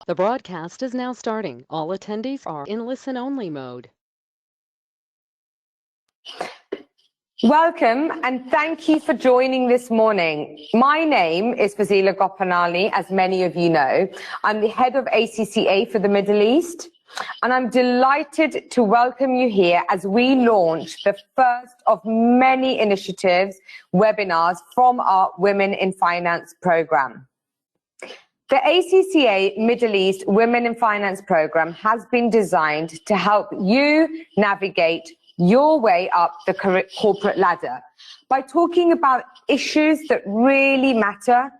The broadcast is now starting. All attendees are in listen-only mode. Welcome and thank you for joining this morning. My name is Fazila Gopanali, as many of you know. I'm the head of ACCA for the Middle East, and I'm delighted to welcome you here as we launch the first of many initiatives, webinars from our Women in Finance program. The ACCA Middle East Women in Finance program has been designed to help you navigate your way up the corporate ladder by talking about issues that really matter.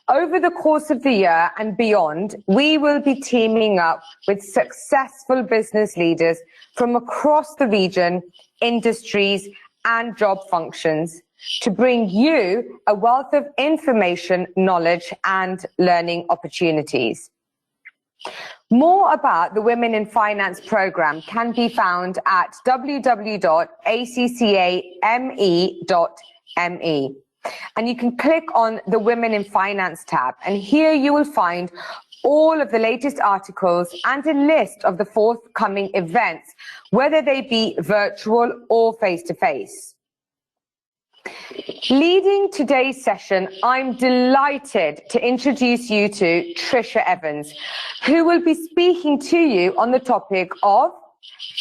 Over the course of the year and beyond, we will be teaming up with successful business leaders from across the region, industries, and job functions to bring you a wealth of information, knowledge, and learning opportunities. More about the Women in Finance program can be found at www.accame.me. And you can click on the Women in Finance tab, and here you will find all of the latest articles and a list of the forthcoming events, whether they be virtual or face-to-face. Leading today's session, I'm delighted to introduce you to Trisha Evans, who will be speaking to you on the topic of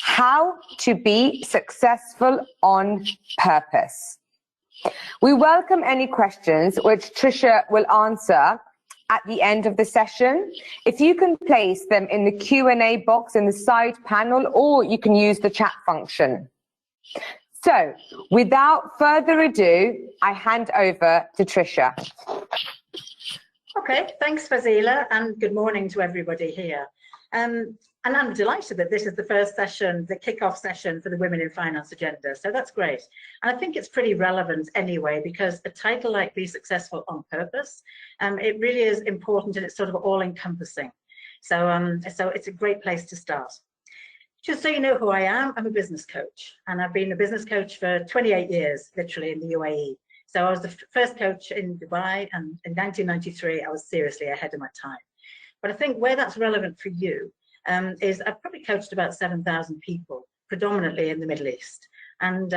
how to be successful on purpose. We welcome any questions which Trisha will answer at the end of the session. If you can place them in the Q&A box in the side panel, or you can use the chat function. So, without further ado, I hand over to Trisha. Okay, thanks Fazila, and good morning to everybody here. And I'm delighted that this is the first session, the kick-off session for the Women in Finance agenda, so that's great. And I think it's pretty relevant anyway, because a title like Be Successful on Purpose, it really is important, and it's sort of all-encompassing. So it's a great place to start. Just so you know who I am, I'm a business coach, and I've been a business coach for 28 years, literally, in the UAE. So I was the first coach in Dubai, and in 1993, I was seriously ahead of my time. But I think where that's relevant for you is I've probably coached about 7,000 people, predominantly in the Middle East. And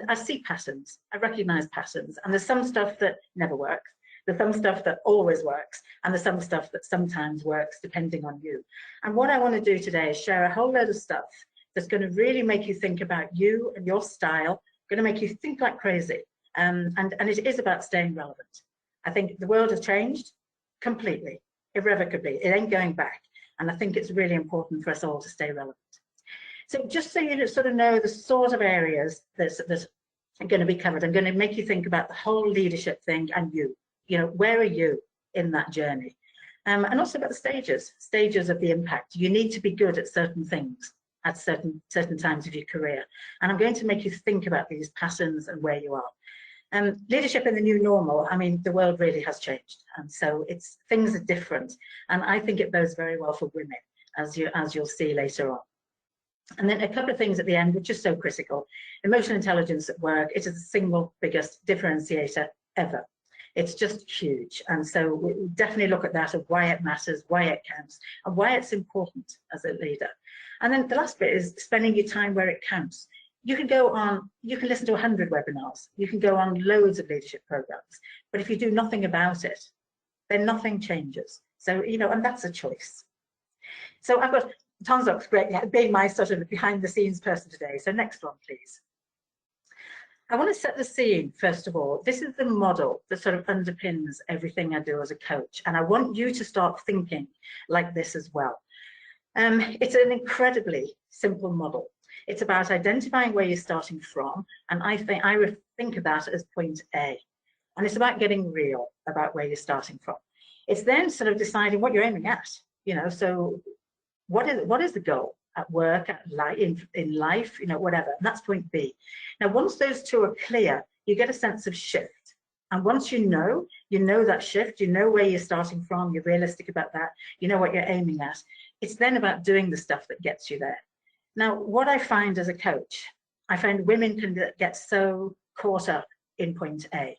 I see patterns, I recognize patterns, and there's some stuff that never works. There's some stuff that always works, and there's some stuff that sometimes works depending on you. And what I want to do today is share a whole load of stuff that's going to really make you think about you and your style, going to make you think like crazy. And it is about staying relevant. I think the world has changed completely, irrevocably. It ain't going back. And I think it's really important for us all to stay relevant. So just so you sort of know the sort of areas that are going to be covered, I'm going to make you think about the whole leadership thing and you. You know, where are you in that journey? And also about the stages of the impact. You need to be good at certain things at certain times of your career. And I'm going to make you think about these patterns and where you are. Leadership in the new normal, I mean, the world really has changed. And so things are different. And I think it bodes very well for women, as you'll see later on. And then a couple of things at the end, which is so critical. Emotional intelligence at work, it is the single biggest differentiator ever. It's just huge. And so we definitely look at that, of why it matters, why it counts, and why it's important as a leader. And then the last bit is spending your time where it counts. You can listen to 100 webinars, you can go on loads of leadership programs, but if you do nothing about it, then nothing changes. So, you know, and that's a choice. So I've got, Tom's looks great, yeah, being my sort of behind the scenes person today. So next one, please. I want to set the scene, first of all. This is the model that sort of underpins everything I do as a coach. And I want you to start thinking like this as well. It's an incredibly simple model. It's about identifying where you're starting from. And I think of that as point A. And it's about getting real about where you're starting from. It's then sort of deciding what you're aiming at. You know, so what is the goal? At work, at life, in life, you know, whatever. And that's point B. Now, once those two are clear, you get a sense of shift. And once you know that shift, you know where you're starting from, you're realistic about that, you know what you're aiming at. It's then about doing the stuff that gets you there. Now, what I find as a coach, I find women can get so caught up in point A.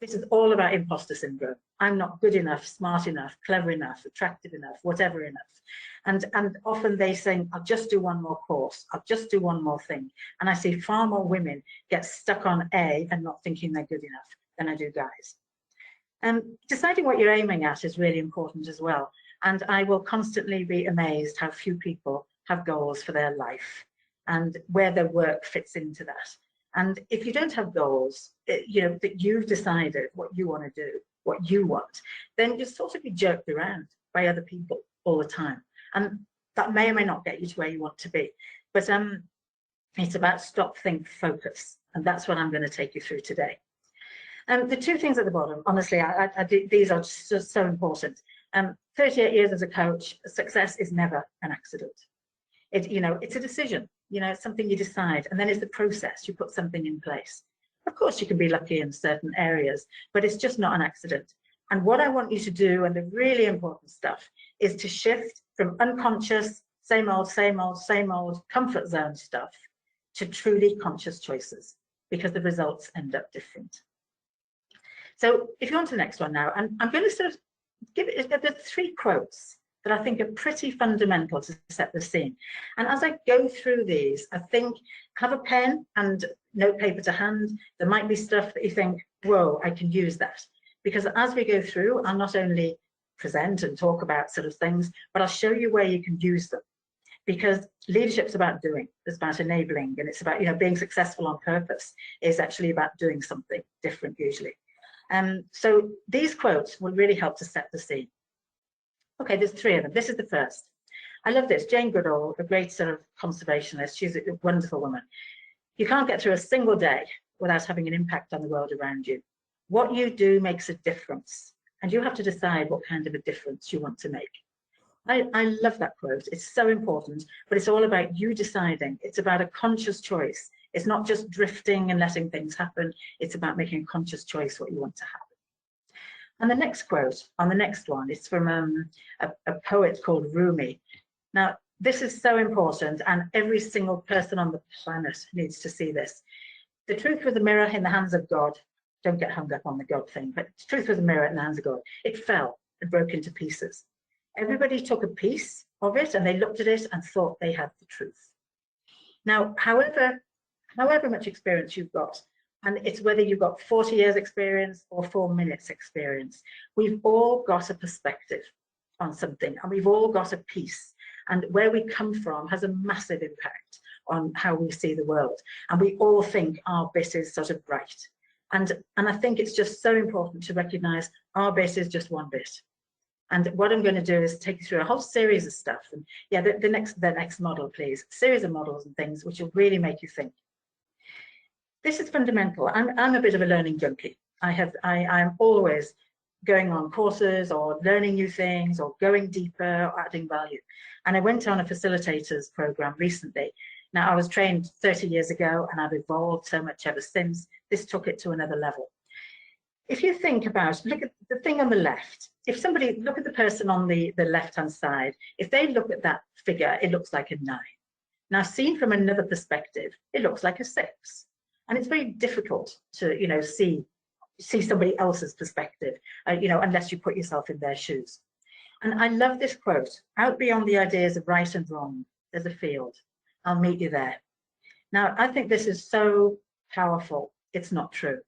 This is all about imposter syndrome. I'm not good enough, smart enough, clever enough, attractive enough, whatever enough. And often they say, I'll just do one more course, I'll just do one more thing. And I see far more women get stuck on A and not thinking they're good enough than I do guys. Deciding what you're aiming at is really important as well. And I will constantly be amazed how few people have goals for their life and where their work fits into that. And if you don't have goals, you know, that you've decided what you want to do, what you want, then you sort of be jerked around by other people all the time. And that may or may not get you to where you want to be. But it's about stop, think, focus. And that's what I'm going to take you through today. The two things at the bottom, honestly, these are just so important. 38 years as a coach, success is never an accident. It's a decision. It's something you decide, and then it's the process. You put something in place. Of course, you can be lucky in certain areas, but it's just not an accident. And what I want you to do, and the really important stuff, is to shift from unconscious, same old comfort zone stuff to truly conscious choices, because the results end up different. So if you want to the next one now, and I'm going to sort of give it, there's 3 quotes that I think are pretty fundamental to set the scene. And as I go through these, I think have a pen and notepaper to hand. There might be stuff that you think, whoa, I can use that. Because as we go through, I'll not only present and talk about sort of things, but I'll show you where you can use them. Because leadership's about doing, it's about enabling, and it's about, being successful on purpose is actually about doing something different usually. So these quotes will really help to set the scene. Okay, there's 3 of them. This is the first. I love this. Jane Goodall, a great sort of conservationist. She's a wonderful woman. You can't get through a single day without having an impact on the world around you. What you do makes a difference, and you have to decide what kind of a difference you want to make. I love that quote. It's so important, but it's all about you deciding. It's about a conscious choice. It's not just drifting and letting things happen. It's about making a conscious choice what you want to happen. And the next quote on the next one is from a poet called Rumi. Now, this is so important, and every single person on the planet needs to see this. The truth was a mirror in the hands of God. Don't get hung up on the God thing, but the truth was a mirror in the hands of God. It fell and broke into pieces. Everybody took a piece of it and they looked at it and thought they had the truth. Now, however much experience you've got, and it's whether you've got 40 years experience or 4 minutes experience, we've all got a perspective on something, and we've all got a piece, and where we come from has a massive impact on how we see the world, and we all think our bit is sort of right. And I think it's just so important to recognize our bit is just one bit. And what I'm going to do is take you through a whole series of stuff, and yeah, the next model, please, a series of models and things which will really make you think. This is fundamental. I'm a bit of a learning junkie. I'm always going on courses or learning new things or going deeper or adding value. And I went on a facilitators program recently. Now, I was trained 30 years ago and I've evolved so much ever since. This took it to another level. If you think about, look at the thing on the left. If somebody, look at the person on the left-hand side, if they look at that figure, it looks like a 9. Now, seen from another perspective, it looks like a 6. And it's very difficult to, see somebody else's perspective, unless you put yourself in their shoes. And I love this quote: out beyond the ideas of right and wrong, there's a field. I'll meet you there. Now, I think this is so powerful. It's not true.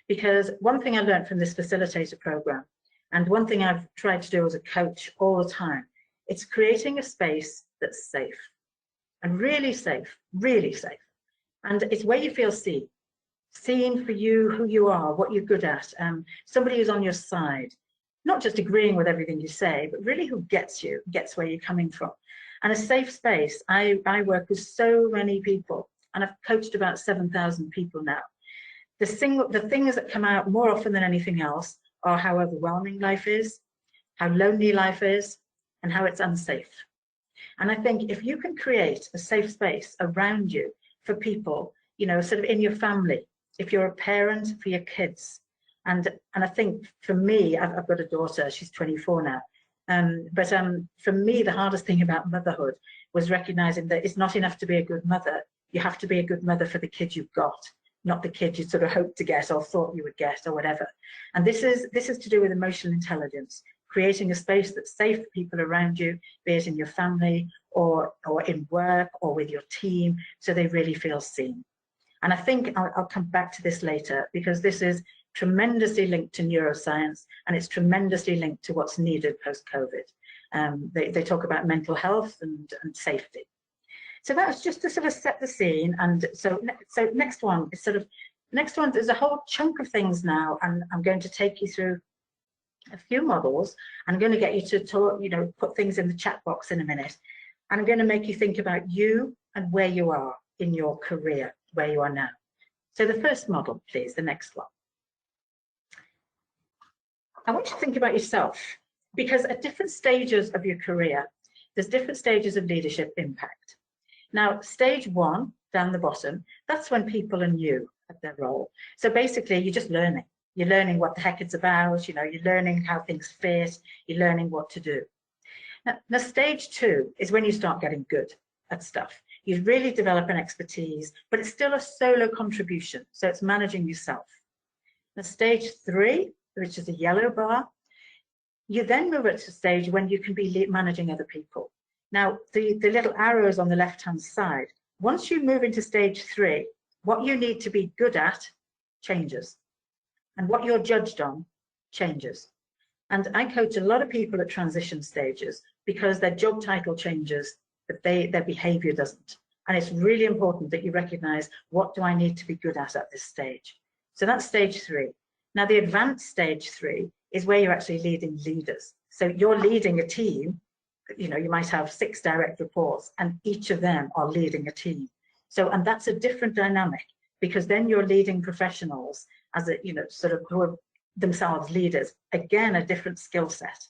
Because one thing I learned from this facilitator program, and one thing I've tried to do as a coach all the time, it's creating a space that's safe, and really safe, really safe. And it's where you feel seen for you, who you are, what you're good at, somebody who's on your side, not just agreeing with everything you say, but really who gets you, gets where you're coming from. And a safe space. I work with so many people, and I've coached about 7,000 people now. The things that come out more often than anything else are how overwhelming life is, how lonely life is, and how it's unsafe. And I think if you can create a safe space around you for people, sort of in your family, if you're a parent, for your kids. And I think for me, I've got a daughter, she's 24 now. But for me, the hardest thing about motherhood was recognizing that it's not enough to be a good mother. You have to be a good mother for the kids you've got. not the kid you sort of hoped to get or thought you would get or whatever. And this is to do with emotional intelligence, creating a space that's safe for people around you, be it in your family or in work or with your team, so they really feel seen. And I think I'll come back to this later, because this is tremendously linked to neuroscience, and it's tremendously linked to what's needed post-COVID. They talk about mental health and safety. So that was just to sort of set the scene. And so next one is there's a whole chunk of things now, and I'm going to take you through a few models. I'm going to get you to talk, put things in the chat box in a minute. And I'm going to make you think about you and where you are in your career, where you are now. So the first model, please, the next one. I want you to think about yourself, because at different stages of your career, there's different stages of leadership impact. Now, stage 1, down the bottom, that's when people are new at their role. So basically, you're just learning. You're learning what the heck it's about, you're learning how things fit, you're learning what to do. Now, stage 2 is when you start getting good at stuff. You really develop an expertise, but it's still a solo contribution, so it's managing yourself. Now, stage 3, which is a yellow bar, you then move it to a stage when you can be managing other people. Now, the little arrows on the left-hand side, once you move into stage 3, what you need to be good at changes, and what you're judged on changes. And I coach a lot of people at transition stages because their job title changes, but their behavior doesn't. And it's really important that you recognize, what do I need to be good at this stage? So that's stage 3. Now, the advanced stage 3 is where you're actually leading leaders. So you're leading a team, you might have 6 direct reports, and each of them are leading a team. So, and that's a different dynamic, because then you're leading professionals as sort of who are themselves leaders, again, a different skill set.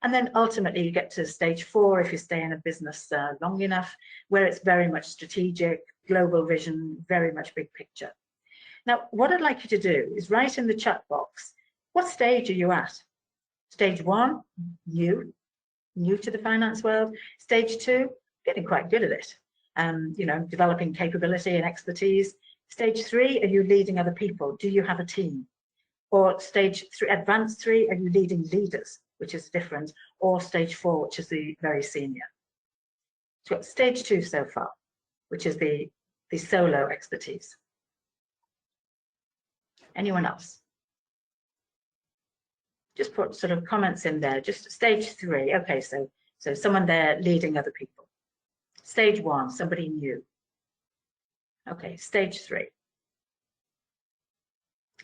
And then ultimately you get to stage 4 if you stay in a business long enough, where it's very much strategic, global vision, very much big picture. Now, what I'd like you to do is write in the chat box, what stage are you at? Stage 1, new to the finance world. Stage 2, getting quite good at it, developing capability and expertise. Stage 3, are you leading other people? Do you have a team? Or stage 3, advanced 3, are you leading leaders, which is different? Or stage 4, which is the very senior. So we've got stage 2 so far, which is the solo expertise. Anyone else? Just put sort of comments in there. Just stage 3. Okay, so someone there leading other people. Stage 1, somebody new. Okay, stage 3.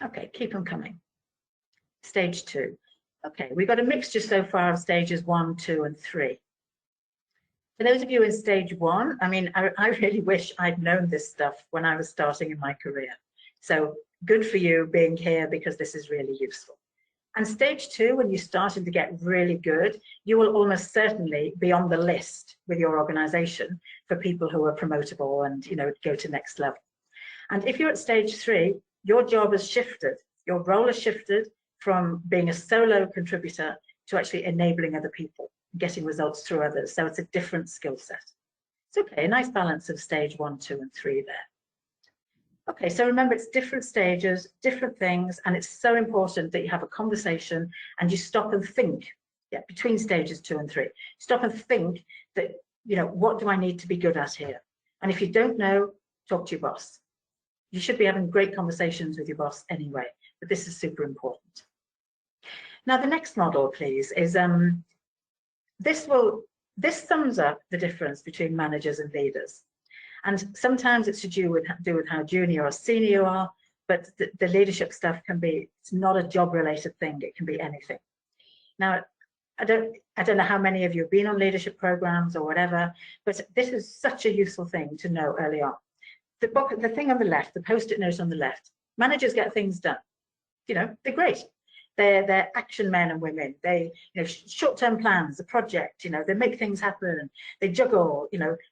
Okay, keep them coming. Stage 2. Okay, we've got a mixture so far of stages 1, 2, and 3. For those of you in stage 1, I mean, I really wish I'd known this stuff when I was starting in my career. So good for you being here, because this is really useful. And stage 2, when you're starting to get really good, you will almost certainly be on the list with your organization for people who are promotable and, go to next level. And if you're at stage 3, your job has shifted. Your role has shifted from being a solo contributor to actually enabling other people, getting results through others. So it's a different skill set. It's okay, a nice balance of stage 1, 2, and 3 there. Okay, so remember, it's different stages, different things, and it's so important that you have a conversation and you stop and think, between stages 2 and 3. Stop and think that, what do I need to be good at here? And if you don't know, talk to your boss. You should be having great conversations with your boss anyway, but this is super important. Now, the next model, please, is this sums up the difference between managers and leaders. And sometimes it's to do with how junior or senior you are, but the leadership stuff it's not a job-related thing. It can be anything. Now, I don't know how many of you have been on leadership programs or whatever, but this is such a useful thing to know early on. The thing on the left, the post-it note on the left, managers get things done. They're great. They're action men and women. They, short-term plans, a project, they make things happen. They juggle,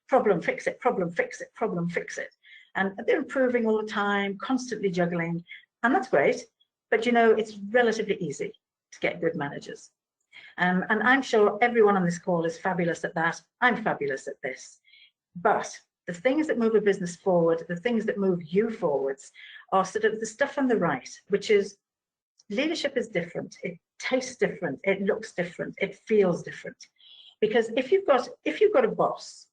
problem, fix it, problem, fix it, problem, fix it. And they're improving all the time, constantly juggling. And that's great. But, it's relatively easy to get good managers. And I'm sure everyone on this call is fabulous at that. I'm fabulous at this. But The things that move a business forward, the things that move you forwards, are sort of the stuff on the right, which is leadership is different. It tastes different. It looks different. It feels different. Because if you've got a boss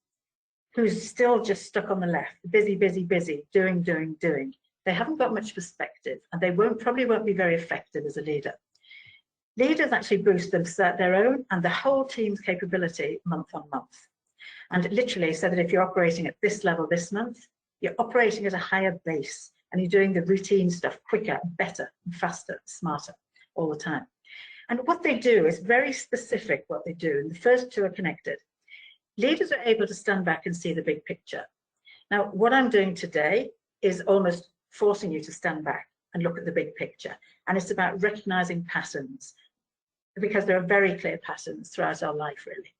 who's still just stuck on the left, busy, busy, busy, doing, they haven't got much perspective, and they probably won't be very effective as a leader. Leaders actually boost their own and the whole team's capability month on month. And literally, so that if you're operating at this level this month, you're operating at a higher base, and you're doing the routine stuff quicker, better, faster, smarter all the time. And what they do is very specific what they do, and the first two are connected. Leaders are able to stand back and see the big picture. Now, what I'm doing today is almost forcing you to stand back and look at the big picture. And it's about recognizing patterns, because there are very clear patterns throughout our life, really.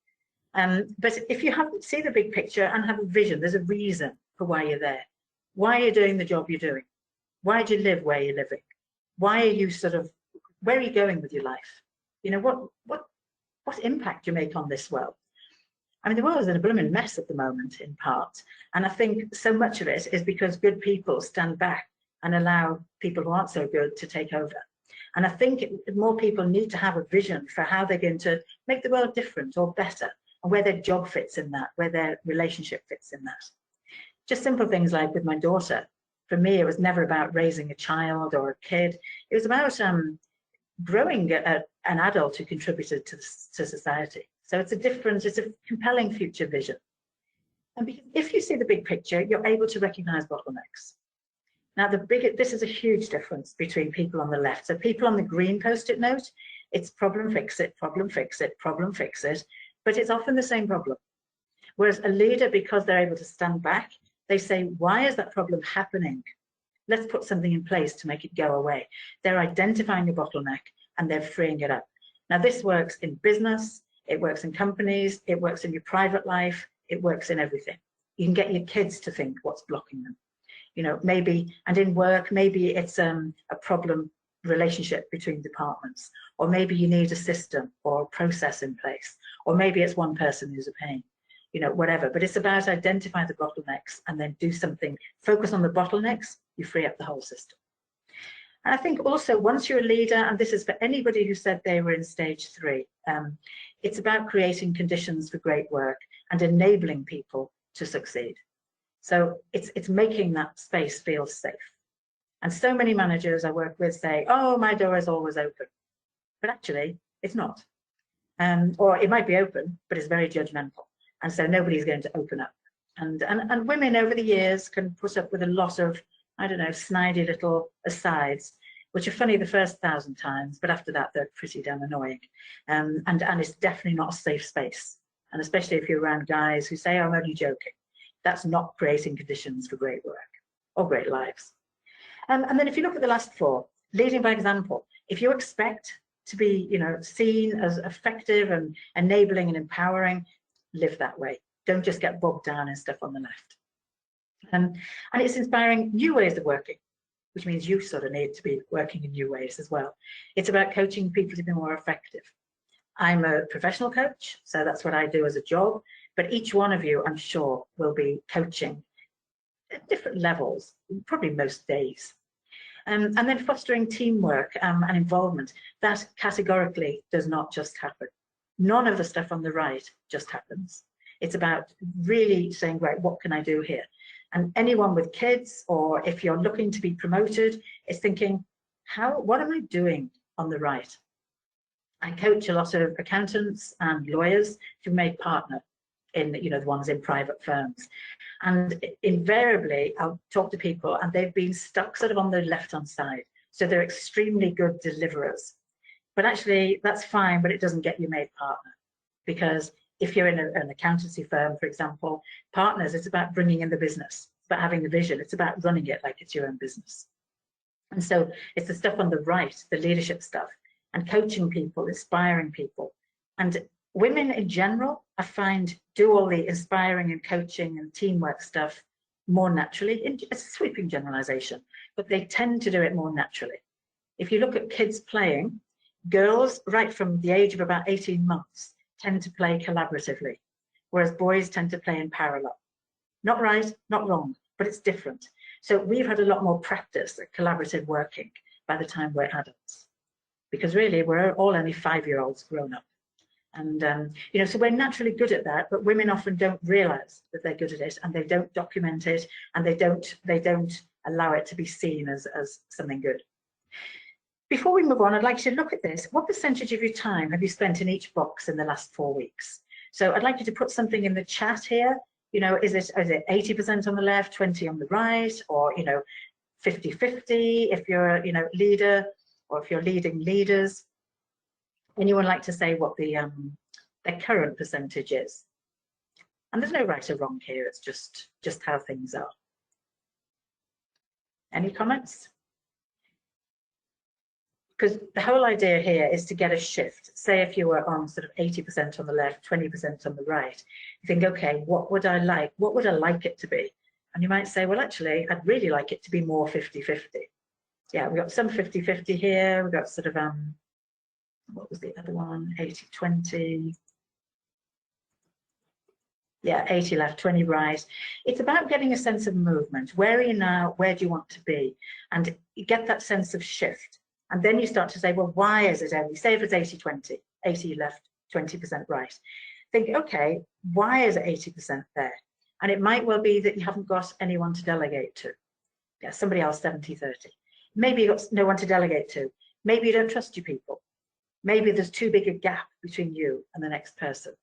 But if you haven't seen the big picture and have a vision, there's a reason for why you're there. Why are you doing the job you're doing? Why do you live where you're living? Why are you where are you going with your life? You know, what impact you make on this world? I mean, the world is in a blooming mess at the moment, in part. And I think so much of it is because good people stand back and allow people who aren't so good to take over. And I think more people need to have a vision for how they're going to make the world different or better, and where their job fits in that, where their relationship fits in that. Just simple things like with my daughter. For me, it was never about raising a child or a kid. It was about growing an adult who contributed to society. So it's a compelling future vision. And because if you see the big picture, you're able to recognize bottlenecks. Now, this is a huge difference between people on the left. So people on the green Post-it note, it's problem, fix it, problem, fix it, problem, fix it, but it's often the same problem. Whereas a leader, because they're able to stand back, they say, why is that problem happening? Let's put something in place to make it go away. They're identifying the bottleneck and they're freeing it up. Now, this works in business, it works in companies, it works in your private life, it works in everything. You can get your kids to think what's blocking them. You know, maybe, and in work, maybe it's a problem relationship between departments, or maybe you need a system or a process in place, or maybe it's one person who's a pain, you know, whatever. But it's about identifying the bottlenecks and then do something, focus on the bottlenecks, you free up the whole system. And I think also once you're a leader, and this is for anybody who said they were in stage 3, it's about creating conditions for great work and enabling people to succeed. So it's making that space feel safe. And so many managers I work with say, oh, my door is always open. But actually, it's not. Or it might be open, but it's very judgmental. And so nobody's going to open up. And women over the years can put up with a lot of, I don't know, snidey little asides, which are funny the first 1,000 times, but after that, they're pretty damn annoying. And it's definitely not a safe space. And especially if you're around guys who say, oh, I'm only joking. That's not creating conditions for great work or great lives. And then if you look at the last 4, leading by example, if you expect to be, you know, seen as effective and enabling and empowering, live that way. Don't just get bogged down in stuff on the left. And it's inspiring new ways of working, which means you sort of need to be working in new ways as well. It's about coaching people to be more effective. I'm a professional coach, so that's what I do as a job. But each one of you, I'm sure, will be coaching at different levels, probably most days. And then fostering teamwork and involvement. That categorically does not just happen. None of the stuff on the right just happens. It's about really saying, right, what can I do here? And anyone with kids, or if you're looking to be promoted, is thinking, what am I doing on the right? I coach a lot of accountants and lawyers who made partner in, you know, the ones in private firms. And invariably, I'll talk to people and they've been stuck sort of on the left-hand side. So they're extremely good deliverers. But actually, that's fine, but it doesn't get you made partner. Because if you're in an accountancy firm, for example, partners, it's about bringing in the business. It's about having the vision. It's about running it like it's your own business. And so it's the stuff on the right, the leadership stuff, and coaching people, inspiring people. And women in general, I find, do all the inspiring and coaching and teamwork stuff more naturally. It's a sweeping generalization, but they tend to do it more naturally. If you look at kids playing, girls, right from the age of about 18 months, tend to play collaboratively, whereas boys tend to play in parallel. Not right, not wrong, but it's different. So we've had a lot more practice at collaborative working by the time we're adults, because really we're all only 5-year-olds grown up. And, you know, so we're naturally good at that, but women often don't realize that they're good at it, and they don't document it, and they don't allow it to be seen as something good. Before we move on, I'd like you to look at this. What percentage of your time have you spent in each box in the last 4 weeks? So I'd like you to put something in the chat here. You know, is it 80% on the left, 20 on the right, or, you know, 50-50 if you're, you know, leader, or if you're leading leaders? Anyone like to say what the their current percentage is? And there's no right or wrong here, it's just how things are. Any comments? Because the whole idea here is to get a shift. Say if you were on sort of 80% on the left, 20% on the right, you think, okay, what would I like? What would I like it to be? And you might say, well, actually, I'd really like it to be more 50-50. Yeah, we've got some 50-50 here. We've got sort of, what was the other one? 80-20. Yeah, 80 left, 20 right. It's about getting a sense of movement. Where are you now? Where do you want to be? And you get that sense of shift. And then you start to say, well, why is it only, say if it's 80-20, 80 left, 20% right. Think, okay, why is it 80% there? And it might well be that you haven't got anyone to delegate to. Yeah, somebody else 70-30. Maybe you've got no one to delegate to. Maybe you don't trust your people. Maybe there's too big a gap between you and the next person.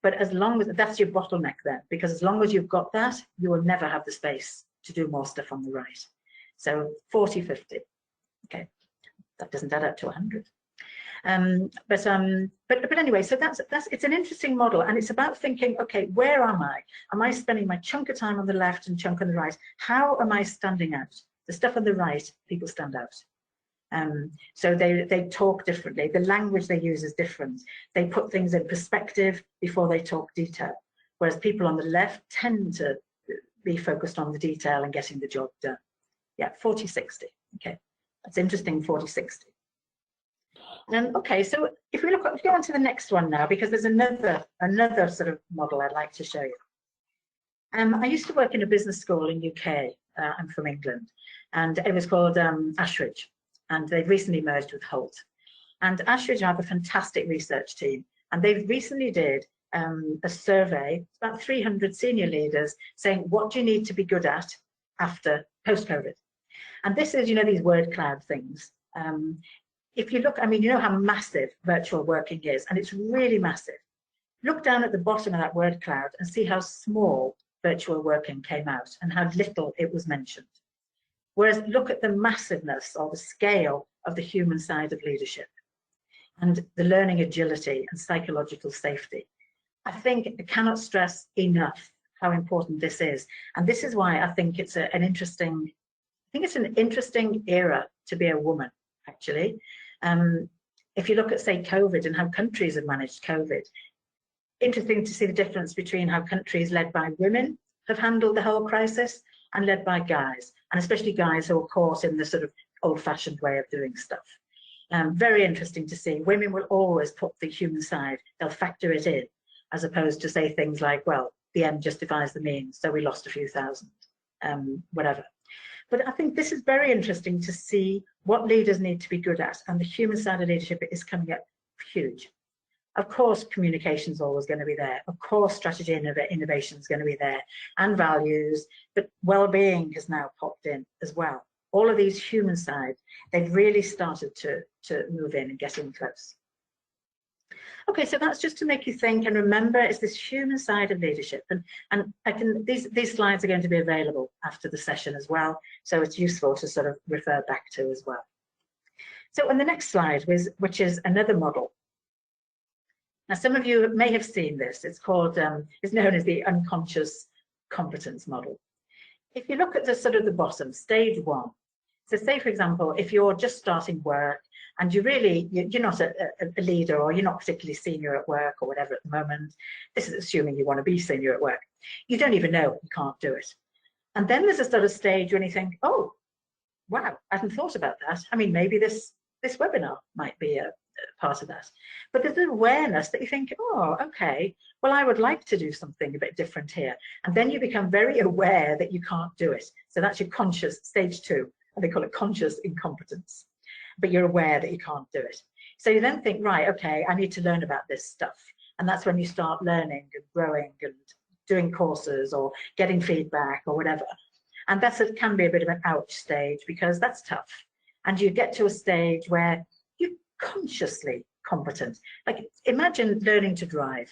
But as long as that's your bottleneck then, because as long as you've got that, you will never have the space to do more stuff on the right. So 40-50. Okay. That doesn't add up to 100. But anyway, so that's it's an interesting model, and it's about thinking, okay, where am I? Am I spending my chunk of time on the left and chunk on the right? How am I standing out? The stuff on the right, people stand out. So they talk differently. The language they use is different. They put things in perspective before they talk detail, whereas people on the left tend to be focused on the detail and getting the job done. Yeah, 40-60. Okay. That's interesting, 40-60. Okay, so if we go on to the next one now, because there's another sort of model I'd like to show you. I used to work in a business school in UK. I'm from England, and it was called Ashridge, and they've recently merged with Holt. And Ashridge have a fantastic research team, and they recently did a survey, about 300 senior leaders, saying, what do you need to be good at after post-COVID? And this is, you know, these word cloud things. If you look, I mean, you know how massive virtual working is, and it's really massive. Look down at the bottom of that word cloud and see how small virtual working came out and how little it was mentioned. Whereas look at the massiveness or the scale of the human side of leadership and the learning agility and psychological safety. I think I cannot stress enough how important this is. And this is why I think it's an interesting era to be a woman, actually. If you look at, say, COVID and how countries have managed COVID, interesting to see the difference between how countries led by women have handled the whole crisis and led by guys, and especially guys who are caught in the sort of old-fashioned way of doing stuff. Very interesting to see. Women will always put the human side, they'll factor it in, as opposed to say things like, well, the end justifies the means, so we lost a few thousand, whatever. But I think this is very interesting to see what leaders need to be good at, and the human side of leadership is coming up huge. Of course, communication is always going to be there. Of course, strategy and innovation is going to be there, and values, but well-being has now popped in as well. All of these human sides, they've really started to move in and get in close. Okay, so that's just to make you think and remember, it's this human side of leadership, and these slides are going to be available after the session as well, so it's useful to sort of refer back to as well. So on the next slide, which is another model. Now, some of you may have seen this. It's called, it's known as the unconscious competence model. If you look at the sort of the bottom, stage one. So say, for example, if you're just starting work and you're not a leader, or you're not particularly senior at work or whatever at the moment, this is assuming you want to be senior at work. You don't even know you can't do it. And then there's a sort of stage when you think, oh, wow, I hadn't thought about that. I mean, maybe this webinar might be a part of that. But there's an awareness that you think, oh, okay, well, I would like to do something a bit different here. And then you become very aware that you can't do it. So that's your conscious stage 2, and they call it conscious incompetence. But you're aware that you can't do it. So you then think, right, okay, I need to learn about this stuff. And that's when you start learning and growing and doing courses or getting feedback or whatever. And can be a bit of an ouch stage, because that's tough. And you get to a stage where you're consciously competent. Like, imagine learning to drive.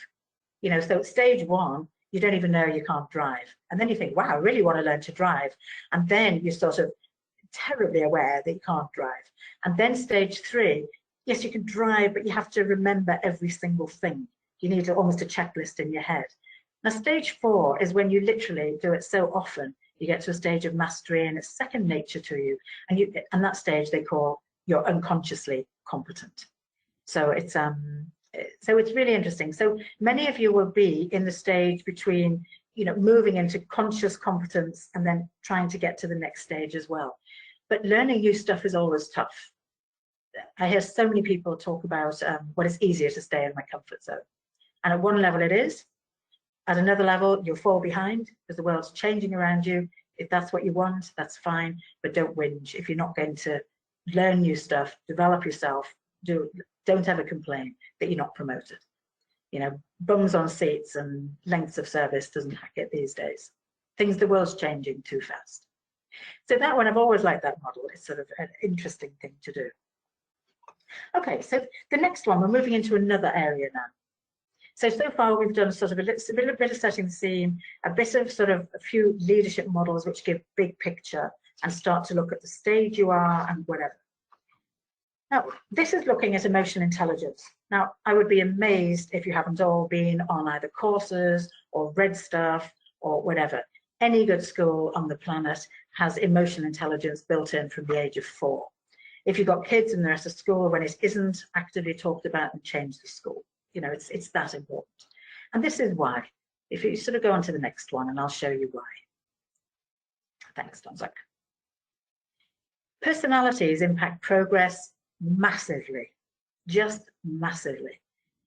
You know, so stage 1, you don't even know you can't drive. And then you think, wow, I really want to learn to drive. And then you're sort of terribly aware that you can't drive. And then stage 3, yes, you can drive, but you have to remember every single thing. You need almost a checklist in your head. Now, stage 4 is when you literally do it so often, you get to a stage of mastery and it's second nature to you. And that stage they call you're unconsciously competent. So it's really interesting. So many of you will be in the stage between, you know, moving into conscious competence and then trying to get to the next stage as well. But learning new stuff is always tough. I hear so many people talk about what is easier to stay in my comfort zone. And at one level it is. At another level, you'll fall behind because the world's changing around you. If that's what you want, that's fine, but don't whinge. If you're not going to learn new stuff, develop yourself, don't ever complain that you're not promoted. You know, bums on seats and lengths of service doesn't hack it these days. The world's changing too fast. So that one, I've always liked that model. It's sort of an interesting thing to do. Okay, so the next one, we're moving into another area now. So far we've done sort of a bit of setting the scene, a bit of sort of a few leadership models which give big picture and start to look at the stage you are and whatever. Now, this is looking at emotional intelligence. Now, I would be amazed if you haven't all been on either courses or read stuff or whatever. Any good school on the planet has emotional intelligence built in from the age of 4. If you've got kids in the rest of school when it isn't actively talked about, and change the school. You know, it's that important. And this is why. If you sort of go on to the next one, and I'll show you why. Thanks, Donzak. Personalities impact progress massively, just massively.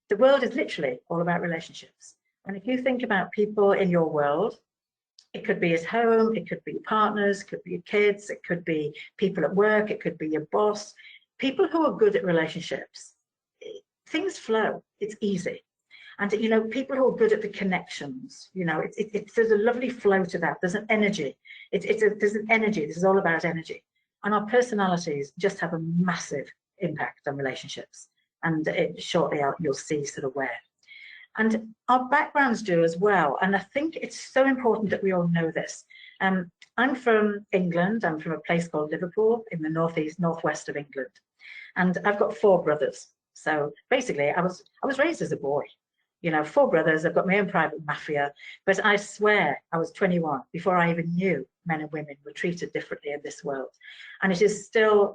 The world is literally all about relationships. And if you think about people in your world, it could be at home, it could be your partners, it could be your kids, it could be people at work, it could be your boss. People who are good at relationships, things flow, it's easy. And, you know, people who are good at the connections, you know, there's a lovely flow to that. There's an energy. There's an energy. This is all about energy. And our personalities just have a massive impact on relationships. And shortly you'll see sort of where. And our backgrounds do as well. And I think it's so important that we all know this. I'm from England. I'm from a place called Liverpool in the northwest of England. And I've got 4 brothers. So basically, I was raised as a boy. You know, 4 brothers. I've got my own private mafia. But I swear I was 21 before I even knew men and women were treated differently in this world. And it is still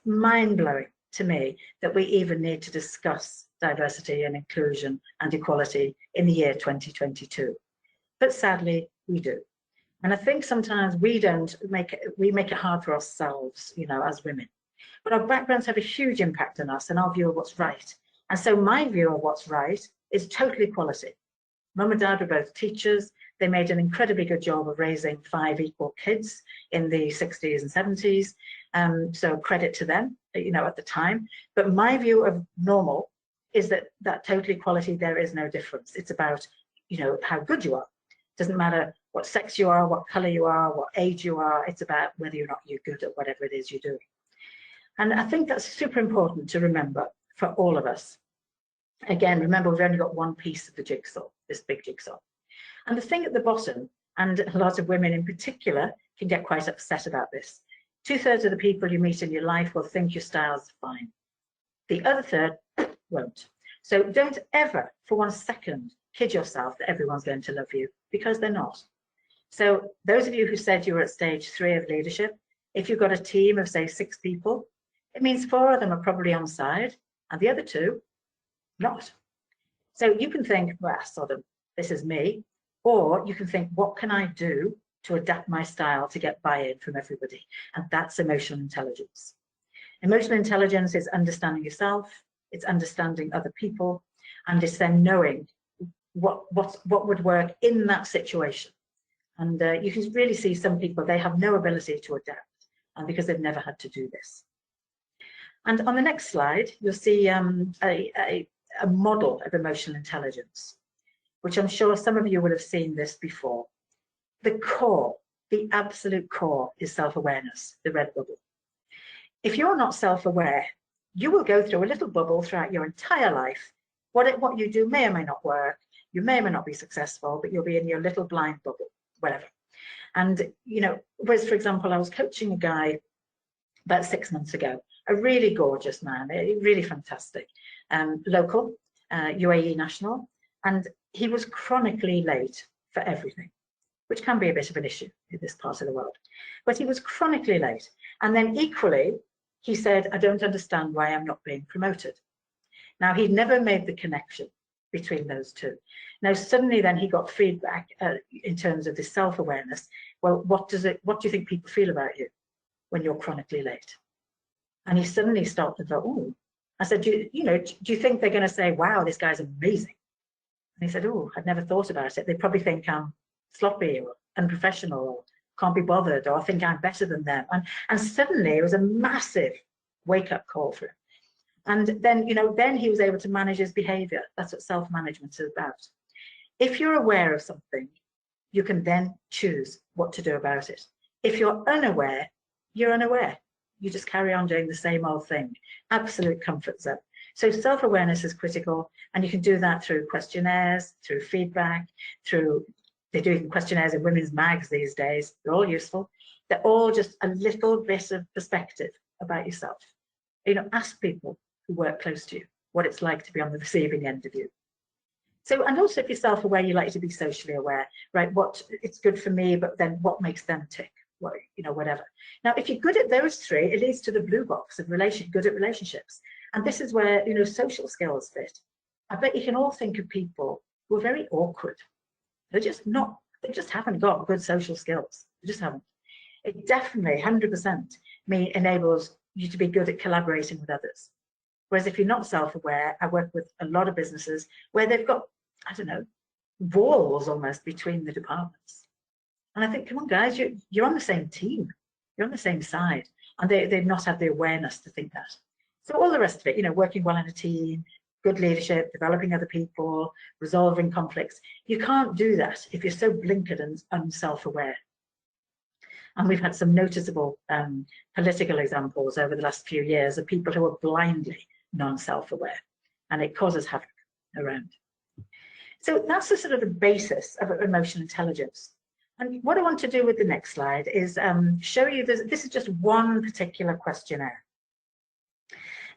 mind-blowing to me that we even need to discuss diversity and inclusion and equality in the year 2022. But sadly, we do. And I think sometimes we make it hard for ourselves, you know, as women. But our backgrounds have a huge impact on us and our view of what's right. And so my view of what's right is total equality. Mum and Dad were both teachers. They made an incredibly good job of raising 5 equal kids in the 60s and 70s. So credit to them, you know, at the time. But my view of normal is that total equality, there is no difference. It's about, you know, how good you are. It doesn't matter what sex you are, what color you are, what age you are. It's about whether or not you're good at whatever it is you do. And I think that's super important to remember for all of us. Again, remember, we've only got one piece of the jigsaw, this big jigsaw. And the thing at the bottom, and a lot of women in particular can get quite upset about this. 2/3 of the people you meet in your life will think your style's fine. The other third won't. So don't ever, for 1 second, kid yourself that everyone's going to love you, because they're not. So those of you who said you were at stage 3 of leadership, if you've got a team of, say, 6 people, it means 4 of them are probably on side, and the other 2 not. So you can think, well, sodom, this is me. Or you can think, what can I do to adapt my style to get buy-in from everybody? And that's emotional intelligence. Emotional intelligence is understanding yourself, it's understanding other people, and it's then knowing what would work in that situation. And you can really see some people, they have no ability to adapt, and because they've never had to do this. And on the next slide, you'll see a model of emotional intelligence, which I'm sure some of you will have seen this before. The core, the absolute core, is self-awareness, the red bubble. If you're not self-aware, you will go through a little bubble throughout your entire life. What you do may or may not work, you may or may not be successful, but you'll be in your little blind bubble, whatever. And, you know, whereas, for example, I was coaching a guy about 6 months ago, a really gorgeous man, really fantastic, local, UAE national, and he was chronically late for everything, which can be a bit of an issue in this part of the world. But he was chronically late. And then equally, he said, I don't understand why I'm not being promoted. Now, he'd never made the connection between those two. Now, suddenly then he got feedback in terms of this self-awareness. Well, what do you think people feel about you when you're chronically late? And he suddenly started to go, oh, I said, do you think they're going to say, wow, this guy's amazing? And he said, oh, I'd never thought about it. They probably think I'm sloppy or unprofessional or can't be bothered, or I think I'm better than them. And suddenly it was a massive wake-up call for him. And then, then he was able to manage his behavior. That's what self-management is about. If you're aware of something, you can then choose what to do about it. If you're unaware, you're unaware. You just carry on doing the same old thing. Absolute comfort zone. So self-awareness is critical, and you can do that through questionnaires, through feedback, they're doing questionnaires in women's mags these days. They're all useful. They're all just a little bit of perspective about yourself. Ask people who work close to you what it's like to be on the receiving end of you. So, and also if you're self-aware, you like to be socially aware, right? What it's good for me, but then what makes them tick? Whatever. Now, if you're good at those three, it leads to the blue box of good at relationships. And this is where, social skills fit. I bet you can all think of people who are very awkward. They just haven't got good social skills. They just haven't. It definitely 100% enables you to be good at collaborating with others. Whereas if you're not self-aware, I work with a lot of businesses where they've got, I don't know, walls almost between the departments. And I think, come on, guys, you're on the same team. You're on the same side. And they've not had the awareness to think that. So all the rest of it, working well in a team, good leadership, developing other people, resolving conflicts. You can't do that if you're so blinkered and unself-aware. And we've had some noticeable political examples over the last few years of people who are blindly non-self-aware, and it causes havoc around. So that's the sort of the basis of emotional intelligence. And what I want to do with the next slide is show you this is just one particular questionnaire.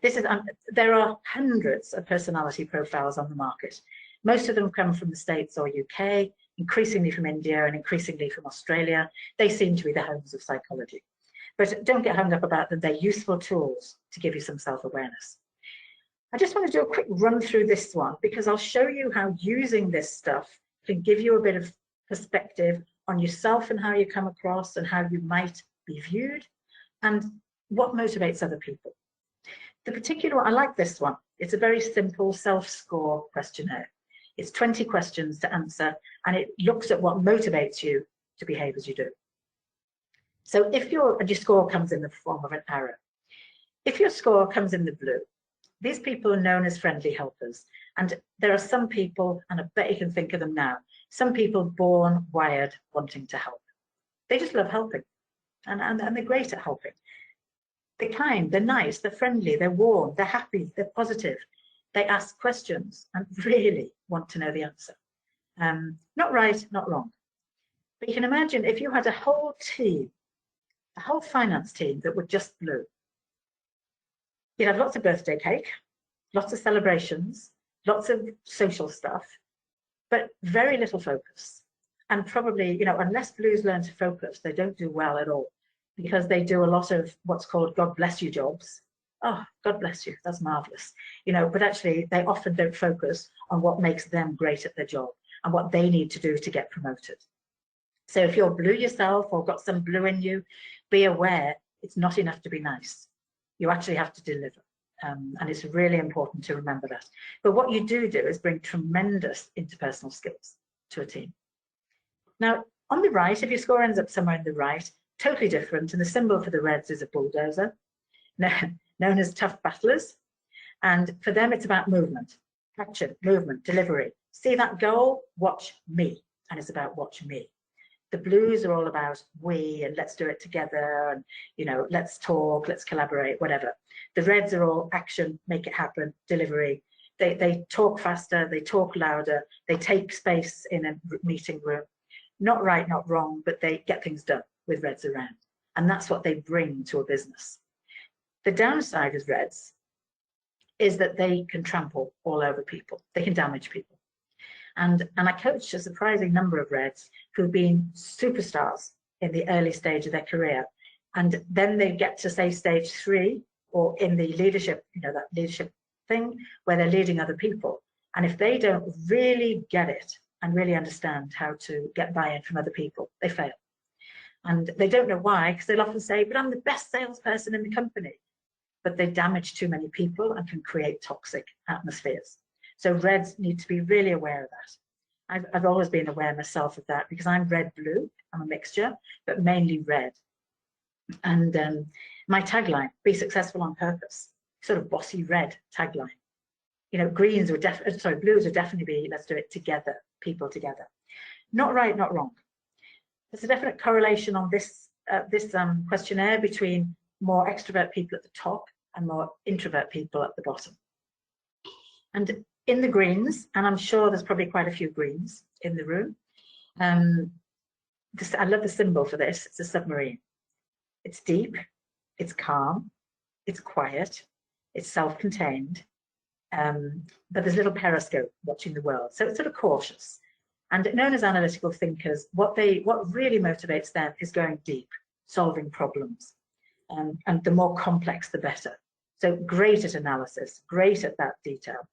There are hundreds of personality profiles on the market. Most of them come from the States or UK, increasingly from India and increasingly from Australia. They seem to be the homes of psychology. But don't get hung up about them. They're useful tools to give you some self-awareness. I just want to do a quick run through this one because I'll show you how using this stuff can give you a bit of perspective on yourself and how you come across and how you might be viewed and what motivates other people. The particular one, I like this one. It's a very simple self-score questionnaire. It's 20 questions to answer, and it looks at what motivates you to behave as you do. So if your score comes in the form of an arrow, if your score comes in the blue, these people are known as friendly helpers. And there are some people, and I bet you can think of them now, some people born, wired, wanting to help. They just love helping, and they're great at helping. They're kind, they're nice, they're friendly, they're warm, they're happy, they're positive. They ask questions and really want to know the answer. Not right, not wrong. But you can imagine if you had a whole team, a whole finance team that were just blue. You'd have lots of birthday cake, lots of celebrations, lots of social stuff, but very little focus. And probably, unless blues learn to focus, they don't do well at all because they do a lot of what's called God bless you jobs. Oh, God bless you, that's marvelous. But actually they often don't focus on what makes them great at their job and what they need to do to get promoted. So if you're blue yourself or got some blue in you, be aware it's not enough to be nice. You actually have to deliver. And it's really important to remember that. But what you do is bring tremendous interpersonal skills to a team. Now, on the right, if your score ends up somewhere in the right, totally different. And the symbol for the reds is a bulldozer, known as tough battlers. And for them, it's about movement, action, movement, delivery. See that goal? Watch me. And it's about watch me. The blues are all about we and let's do it together and, you know, let's talk, let's collaborate, whatever. The reds are all action, make it happen, delivery. They talk faster, they talk louder, they take space in a meeting room. Not right, not wrong, but they get things done with reds around. And that's what they bring to a business. The downside of reds is that they can trample all over people. They can damage people. And I coached a surprising number of reds who've been superstars in the early stage of their career. And then they get to say stage 3 or in the leadership, you know, that leadership thing where they're leading other people. And if they don't really get it and really understand how to get buy-in from other people, they fail. And they don't know why, because they'll often say, but I'm the best salesperson in the company. But they damage too many people and can create toxic atmospheres. So reds need to be really aware of that. I've always been aware myself of that because I'm red-blue, I'm a mixture, but mainly red. And my tagline, be successful on purpose, sort of bossy red tagline. You know, blues would definitely be, let's do it together, people together. Not right, not wrong. There's a definite correlation on this questionnaire between more extrovert people at the top and more introvert people at the bottom. And in the greens, and I'm sure there's probably quite a few greens in the room, I love the symbol for this, it's a submarine. It's deep, it's calm, it's quiet, it's self-contained, but there's a little periscope watching the world. So it's sort of cautious. And known as analytical thinkers, what really motivates them is going deep, solving problems. And the more complex, the better. So great at analysis, great at that detail.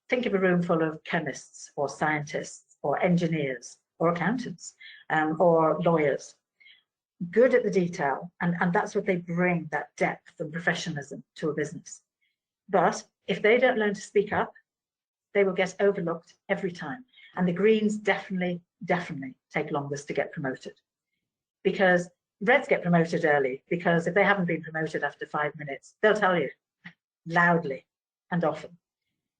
Think of a room full of chemists or scientists or engineers or accountants or lawyers. Good at the detail, and that's what they bring, that depth and professionalism to a business. But if they don't learn to speak up, they will get overlooked every time. And the greens definitely take longest to get promoted. Because reds get promoted early, because if they haven't been promoted after 5 minutes, they'll tell you loudly and often.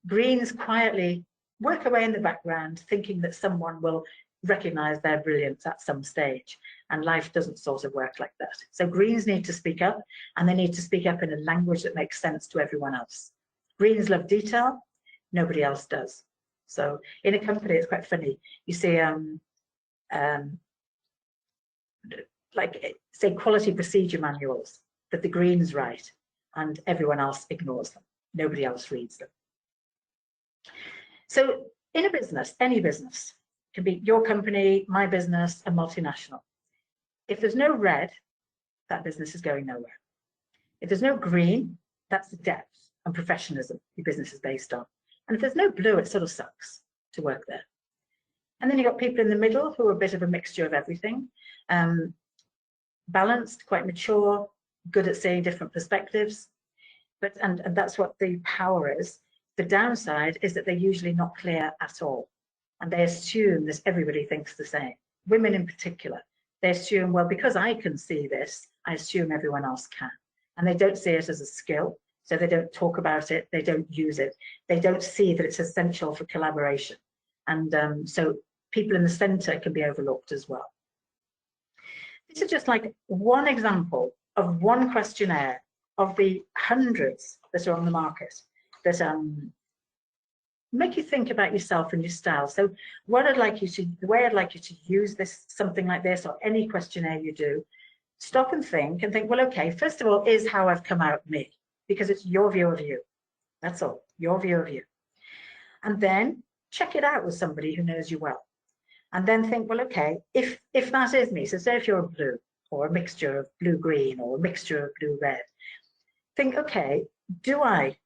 Greens quietly work away in the background, thinking that someone will recognize their brilliance at some stage. And life doesn't sort of work like that. So greens need to speak up, and they need to speak up in a language that makes sense to everyone else. Greens love detail, nobody else does. So in a company, it's quite funny. You see, like say quality procedure manuals that the greens write and everyone else ignores them. Nobody else reads them. So in a business, any business, can be your company, my business, a multinational. If there's no red, that business is going nowhere. If there's no green, that's the depth and professionalism your business is based on. And if there's no blue, it sort of sucks to work there. And then you've got people in the middle who are a bit of a mixture of everything. Balanced, quite mature, good at seeing different perspectives. And that's what the power is. The downside is that they're usually not clear at all. And they assume that everybody thinks the same. Women in particular, they assume, well, because I can see this, I assume everyone else can. And they don't see it as a skill. So they don't talk about it, they don't use it. They don't see that it's essential for collaboration. And so people in the center can be overlooked as well. This is just like one example of one questionnaire of the hundreds that are on the market that make you think about yourself and your style. So the way I'd like you to use this, something like this, or any questionnaire you do, stop and think, well, okay, first of all, is how I've come out me, because it's your view of you. That's all, your view of you. And then check it out with somebody who knows you well. And then think, well, okay, if that is me, so say if you're a blue, or a mixture of blue-green, or a mixture of blue-red, think, okay, do I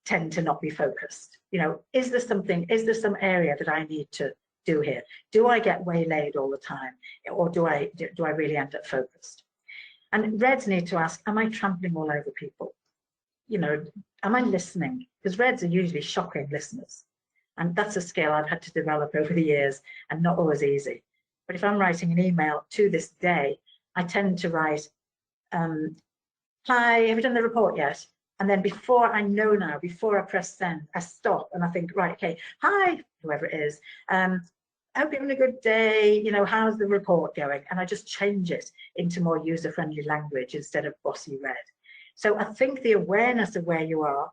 tend to not be focused? You know, is there some area that I need to do here? Do I get waylaid all the time? Or do I really end up focused? And reds need to ask, am I trampling all over people? you know, am I listening? Because reds are usually shocking listeners. And that's a skill I've had to develop over the years and not always easy. But if I'm writing an email to this day, I tend to write, hi, have you done the report yet? And then before I know now, before I press send, I stop and I think, right, okay, hi, whoever it is. I hope you're having a good day. You know, how's the report going? And I just change it into more user-friendly language instead of bossy red. So I think the awareness of where you are,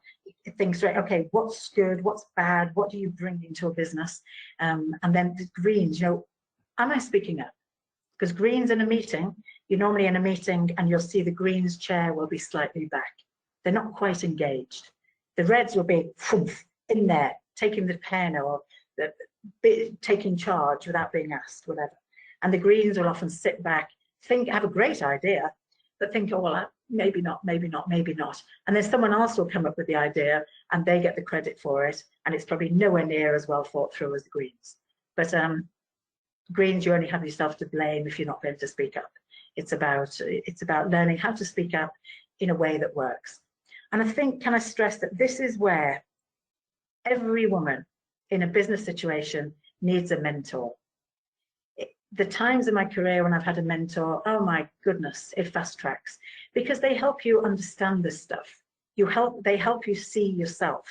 things right, okay, what's good, what's bad, what do you bring into a business? And then the greens, you know, am I speaking up? Because greens in a meeting, you're normally in a meeting and you'll see the greens chair will be slightly back. They're not quite engaged. The reds will be in there, taking the pen or taking charge without being asked, whatever. And the greens will often sit back, have a great idea, but think, oh, well, maybe not, maybe not, maybe not. And then someone else will come up with the idea and they get the credit for it. And it's probably nowhere near as well thought through as the greens. But greens, you only have yourself to blame if you're not going to speak up. It's about learning how to speak up in a way that works. And I think, can I stress that this is where every woman in a business situation needs a mentor. The times in my career when I've had a mentor, oh my goodness, it fast tracks, because they help you understand this stuff. They help you see yourself.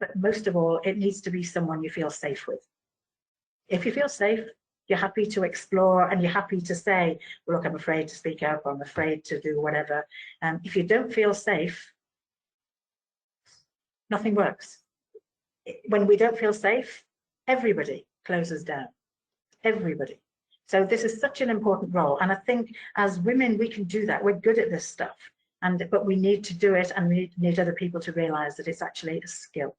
But most of all, it needs to be someone you feel safe with. If you feel safe, you're happy to explore and you're happy to say, well, look, I'm afraid to speak up, or I'm afraid to do whatever. If you don't feel safe, nothing works. When we don't feel safe, everybody closes down, everybody. So this is such an important role. And I think as women, we can do that. We're good at this stuff, but we need to do it, and we need other people to realize that it's actually a skill.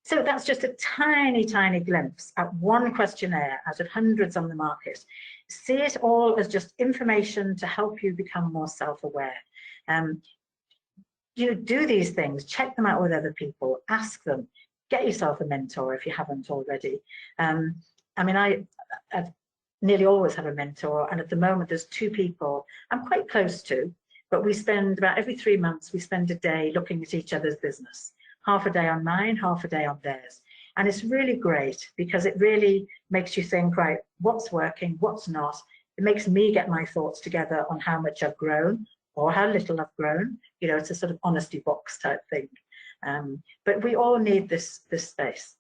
So that's just a tiny, tiny glimpse at one questionnaire out of hundreds on the market. See it all as just information to help you become more self-aware. You know, do these things, check them out with other people, ask them, get yourself a mentor if you haven't already. I mean, I've nearly always have a mentor, and at the moment there's two people I'm quite close to, but we spend about every 3 months, we spend a day looking at each other's business. Half a day on mine, half a day on theirs. And it's really great because it really makes you think, right, what's working, what's not. It makes me get my thoughts together on how much I've grown or how little I've grown. You know, it's a sort of honesty box type thing. But we all need this space.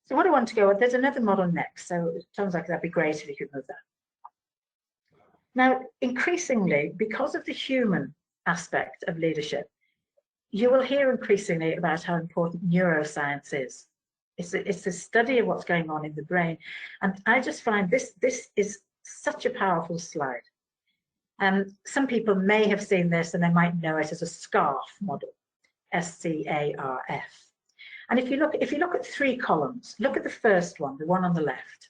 So what I want to go with, there's another model next. So it sounds like that'd be great if you could move that. Now, increasingly, because of the human aspect of leadership, you will hear increasingly about how important neuroscience is. It's a study of what's going on in the brain. And I just find this is such a powerful slide. Some people may have seen this and they might know it as a SCARF model, S-C-A-R-F. And if you look at 3 columns, look at the first one, the one on the left.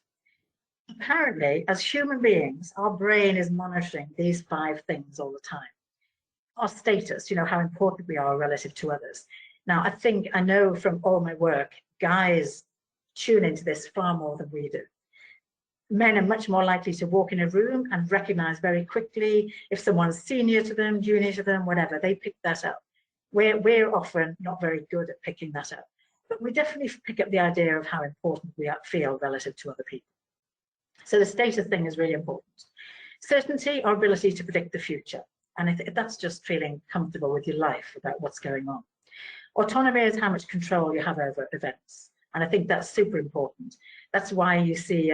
Apparently, as human beings, our brain is monitoring these 5 things all the time. Our status, you know, how important we are relative to others. Now, I know from all my work, guys tune into this far more than we do. Men are much more likely to walk in a room and recognize very quickly if someone's senior to them, junior to them, whatever, they pick that up. We're often not very good at picking that up, but we definitely pick up the idea of how important we feel relative to other people. So the status thing is really important. Certainty, our ability to predict the future. And that's just feeling comfortable with your life about what's going on. Autonomy is how much control you have over events. And I think that's super important. That's why you see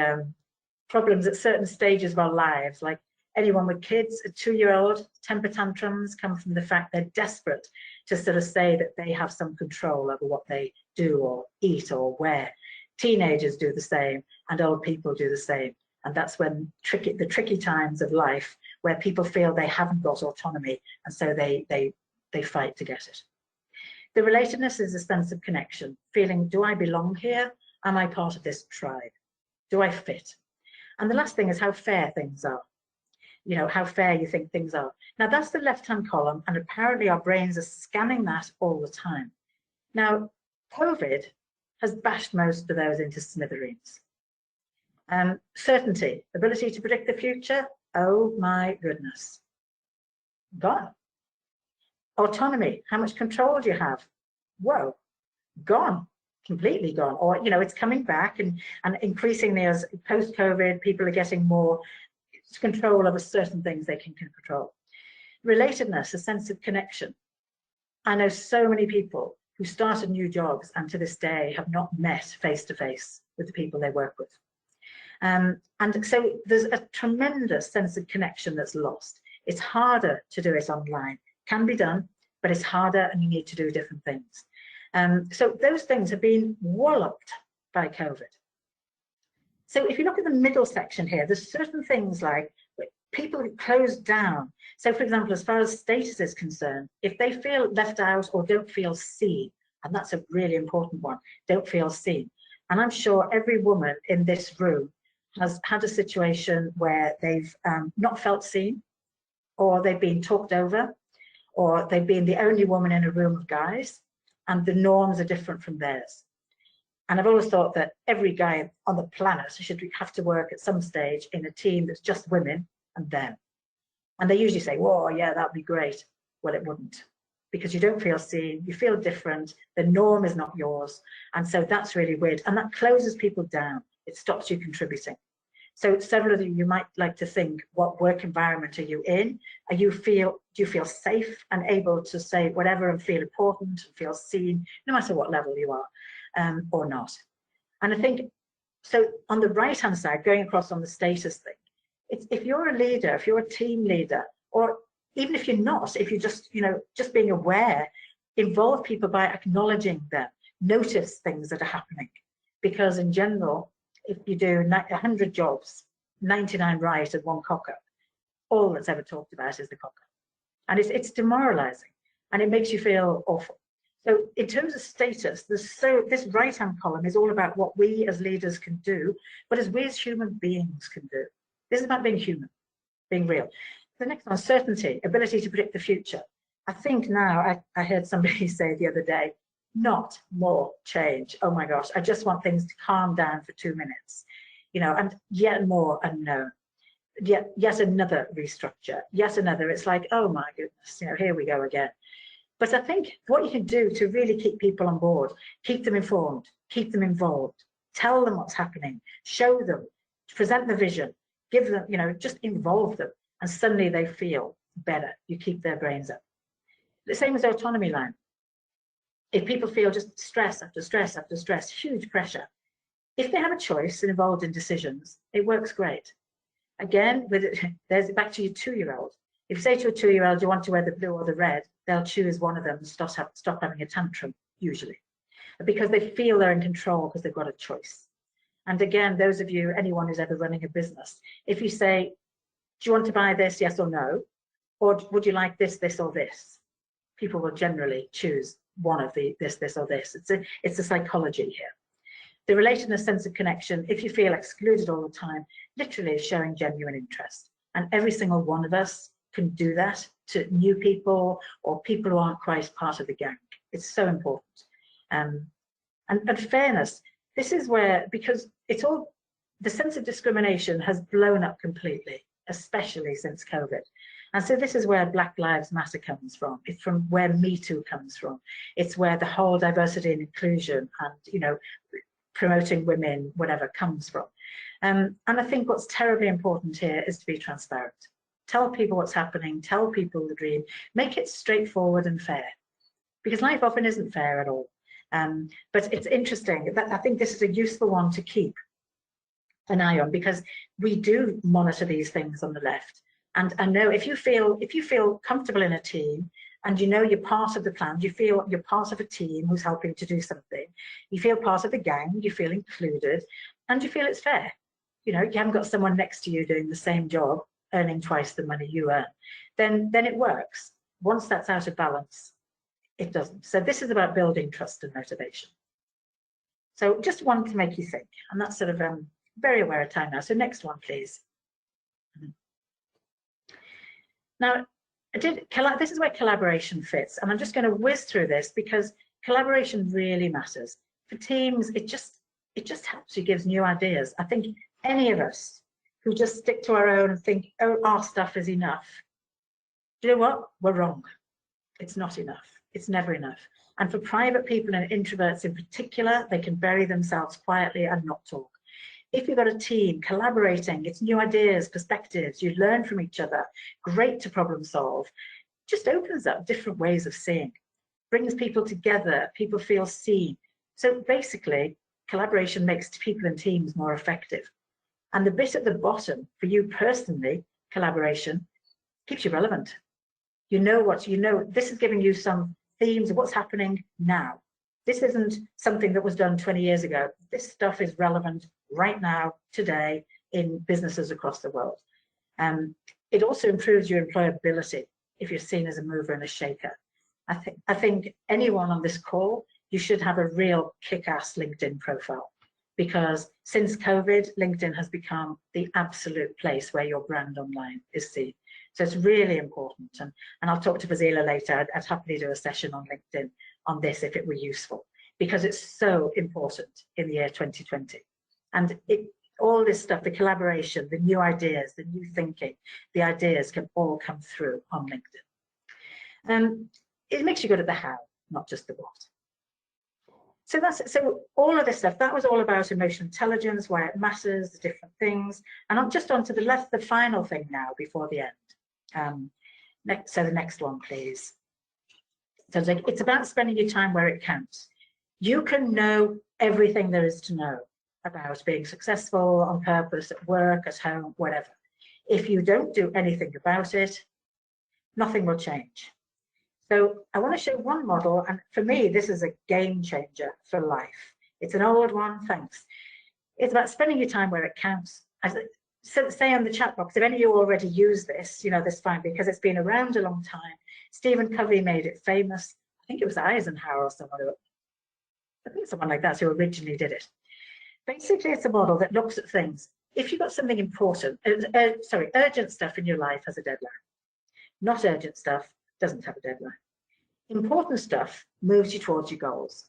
problems at certain stages of our lives, like anyone with kids, a 2-year-old, temper tantrums come from the fact they're desperate to sort of say that they have some control over what they do or eat or wear. Teenagers do the same, and old people do the same. And that's when the tricky times of life where people feel they haven't got autonomy, and so they fight to get it. The relatedness is a sense of connection, feeling, do I belong here? Am I part of this tribe? Do I fit? And the last thing is how fair things are. You know, how fair you think things are. Now that's the left-hand column, and apparently our brains are scanning that all the time. Now, COVID has bashed most of those into smithereens. Certainty, ability to predict the future, oh my goodness, gone. Autonomy, how much control do you have? Whoa, gone, completely gone. Or, you know, it's coming back, and increasingly as post-COVID, people are getting more control over certain things they can control. Relatedness, a sense of connection. I know so many people who started new jobs and to this day have not met face-to-face with the people they work with. And so there's a tremendous sense of connection that's lost. It's harder to do it online. Can be done, but it's harder and you need to do different things. So those things have been walloped by COVID. So if you look at the middle section here, there's certain things like people who closed down. So for example, as far as status is concerned, if they feel left out or don't feel seen, and that's a really important one, don't feel seen. And I'm sure every woman in this room has had a situation where they've not felt seen, or they've been talked over, or they've been the only woman in a room of guys, and the norms are different from theirs. And I've always thought that every guy on the planet should have to work at some stage in a team that's just women and them. And they usually say, whoa, yeah, that'd be great. Well, it wouldn't, because you don't feel seen, you feel different, the norm is not yours. And so that's really weird. And that closes people down. It stops you contributing. So several of you might like to think, what work environment are you in? Do you feel safe and able to say whatever and feel important and feel seen, no matter what level you are, or not? And I think, so on the right-hand side, going across on the status thing, it's, if you're a leader, if you're a team leader, or even if you're not, if you're just, you know, just being aware, involve people by acknowledging them, notice things that are happening. Because in general, if you do 100 jobs, 99 right and 1 cock up, all that's ever talked about is the cock up. And it's demoralizing, and it makes you feel awful. So in terms of status, this right-hand column is all about what we as leaders can do, but as we as human beings can do. This is about being human, being real. The next one, certainty, ability to predict the future. I think now, I heard somebody say the other day, not more change. Oh my gosh, I just want things to calm down for 2 minutes, you know, and yet more unknown. Yet another restructure, yet another. It's like, oh my goodness, you know, here we go again. But I think what you can do to really keep people on board, keep them informed, keep them involved, tell them what's happening, show them, present the vision, give them, you know, just involve them, and suddenly they feel better. You keep their brains up. The same as autonomy line. If people feel just stress after stress after stress, huge pressure, if they have a choice and involved in decisions, it works great. Again, there's back to your 2-year-old. If you say to a 2-year-old, you want to wear the blue or the red, they'll choose one of them and stop having a tantrum, usually, because they feel they're in control because they've got a choice. And again, those of you, anyone who's ever running a business, if you say, do you want to buy this, yes or no? Or would you like this, this, or this? People will generally choose one of the this, or this. It's a psychology here. The relatedness, sense of connection, if you feel excluded all the time, literally is showing genuine interest. And every single one of us can do that to new people or people who aren't quite part of the gang. It's so important. And fairness, this is where, because it's all, the sense of discrimination has blown up completely, especially since COVID. And so this is where Black Lives Matter comes from. It's from where Me Too comes from. It's where the whole diversity and inclusion and, you know, promoting women, whatever, comes from. And I think what's terribly important here is to be transparent. Tell people what's happening, tell people the dream, make it straightforward and fair, because life often isn't fair at all. But it's interesting that I think this is a useful one to keep an eye on, because we do monitor these things on the left. And I know if you feel comfortable in a team and you know you're part of the plan, you feel you're part of a team who's helping to do something, you feel part of the gang, you feel included, and you feel it's fair. You know, you haven't got someone next to you doing the same job, earning twice the money you earn, then it works. Once that's out of balance, it doesn't. So this is about building trust and motivation. So just one to make you think, and that's sort of very aware of time now. So next one, please. Now, this is where collaboration fits, and I'm just going to whiz through this because collaboration really matters. For teams, it just helps you, gives new ideas. I think any of us who just stick to our own and think, oh, our stuff is enough, do you know what? We're wrong. It's not enough. It's never enough. And for private people and introverts in particular, they can bury themselves quietly and not talk. If you've got a team collaborating, it's new ideas, perspectives, you learn from each other, great to problem solve, just opens up different ways of seeing, brings people together, people feel seen. So basically, collaboration makes people and teams more effective. And the bit at the bottom, for you personally, collaboration, keeps you relevant. You know what you know. This is giving you some themes of what's happening now. This isn't something that was done 20 years ago. This stuff is relevant right now, today, in businesses across the world. It also improves your employability if you're seen as a mover and a shaker. I think anyone on this call, you should have a real kick-ass LinkedIn profile, because since COVID, LinkedIn has become the absolute place where your brand online is seen. So it's really important. And I'll talk to Fazila later. I'd happily do a session on LinkedIn on this if it were useful, because it's so important in the year 2020. And all this stuff, the collaboration, the new ideas, the new thinking, the ideas can all come through on LinkedIn. It makes you good at the how, not just the what. So all of this stuff, that was all about emotional intelligence, why it matters, the different things. And I'm just on to the final thing now before the end. So the next one, please. So it's about spending your time where it counts. You can know everything there is to know about being successful on purpose, at work, at home, whatever. If you don't do anything about it, nothing will change. So I want to show one model, and for me, this is a game changer for life. It's an old one, thanks. It's about spending your time where it counts. As say on the chat box, if any of you already use this, you know this fine, because it's been around a long time. Stephen Covey made it famous. I think it was Eisenhower or someone, I think someone like that who originally did it. Basically, it's a model that looks at things. If you've got something important, urgent stuff in your life has a deadline. Not urgent stuff doesn't have a deadline. Important stuff moves you towards your goals.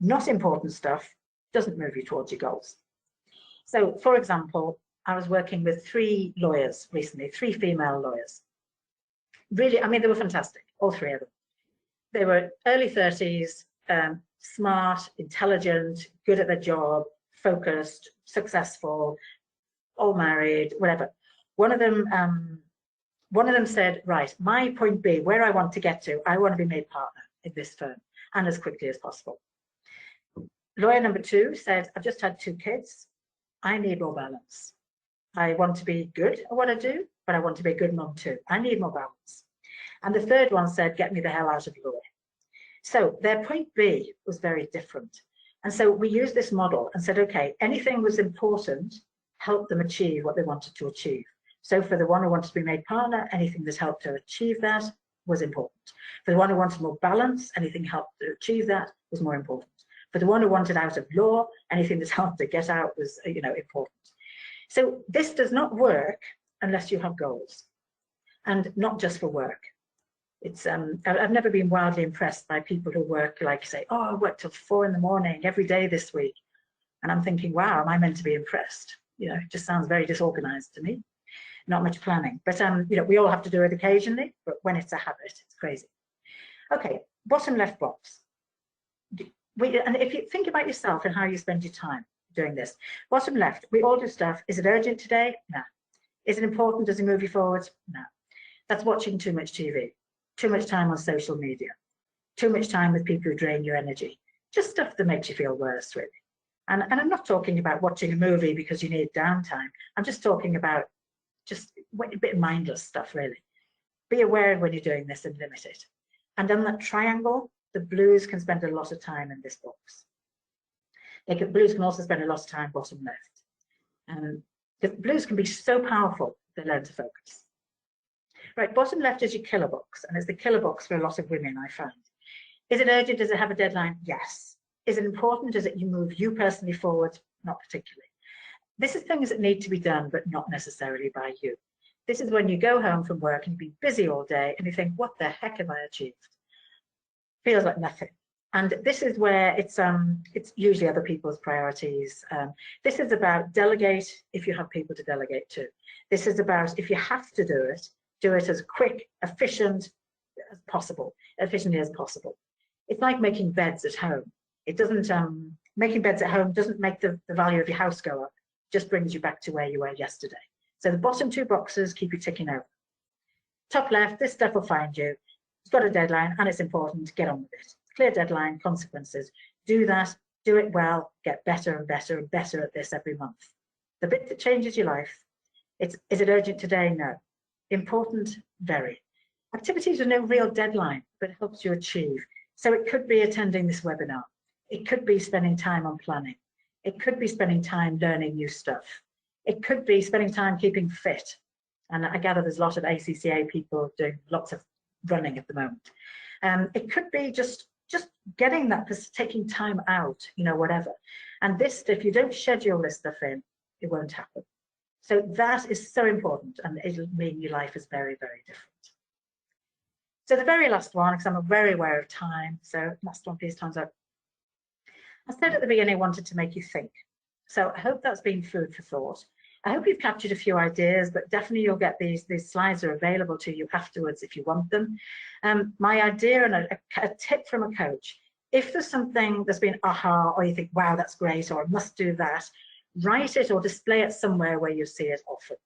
Not important stuff doesn't move you towards your goals. So, for example, I was working with 3 lawyers recently, 3 female lawyers. Really, I mean, they were fantastic, all 3 of them. They were early 30s, smart, intelligent, good at their job, focused, successful, all married, whatever. One of them said, right, my point B, where I want to get to, I want to be made partner in this firm, and as quickly as possible. Lawyer number 2 said, I've just had 2 kids. I need more balance. I want to be good at what I do, but I want to be a good mom too. I need more balance. And the third one said, get me the hell out of law. So their point B was very different. And so we used this model and said, okay, anything was important, helped them achieve what they wanted to achieve. So for the one who wanted to be made partner, anything that helped her achieve that was important. For the one who wanted more balance, anything helped to achieve that was more important. For the one who wanted out of law, anything that helped to get out was, important. So this does not work unless you have goals, and not just for work. It's I've never been wildly impressed by people who work, like say, oh, I worked till 4 in the morning every day this week. And I'm thinking, wow, am I meant to be impressed? It just sounds very disorganized to me. Not much planning, but we all have to do it occasionally, but when it's a habit, it's crazy. Okay, bottom left box. And if you think about yourself and how you spend your time doing this, bottom left, we all do stuff. Is it urgent today? No. Is it important? Does it move you forward? No. That's watching too much TV, too much time on social media, too much time with people who drain your energy, just stuff that makes you feel worse, really. And I'm not talking about watching a movie because you need downtime. I'm just talking about just a bit of mindless stuff, really. Be aware of when you're doing this and limit it. And on that triangle, the blues can spend a lot of time in this box. Blues can also spend a lot of time bottom left. The blues can be so powerful, they learn to focus. Right, bottom left is your killer box, and it's the killer box for a lot of women, I find. Is it urgent? Does it have a deadline? Yes. Is it important? Does it move you personally forward? Not particularly. This is things that need to be done, but not necessarily by you. This is when you go home from work and you've been busy all day and you think, what the heck have I achieved? Feels like nothing. And this is where it's usually other people's priorities. This is about delegate if you have people to delegate to. This is about if you have to do it as quick, efficient, as possible, efficiently as possible. It's like making beds at home. It doesn't, making beds at home doesn't make the value of your house go up, it just brings you back to where you were yesterday. So the bottom two boxes keep you ticking over. Top left, this stuff will find you. It's got a deadline and it's important, get on with it. Clear deadline, consequences. Do that, do it well, get better and better and better at this every month. The bit that changes your life, is it urgent today? No. Important? Very. Activities with no real deadline, but it helps you achieve. So it could be attending this webinar. It could be spending time on planning. It could be spending time learning new stuff. It could be spending time keeping fit. And I gather there's a lot of ACCA people doing lots of running at the moment. It could be just getting that, taking time out, you know, whatever. And this, if you don't schedule this stuff in, it won't happen. So that is so important, and it'll mean your life is very, very different. So the very last one, because I'm very aware of time, so last one, please, time's up. I said at the beginning I wanted to make you think. So I hope that's been food for thought. I hope you've captured a few ideas, but definitely you'll get these slides are available to you afterwards if you want them. My idea and a tip from a coach, if there's something that's been aha, or you think, wow, that's great, or I must do that, write it or display it somewhere where you see it often.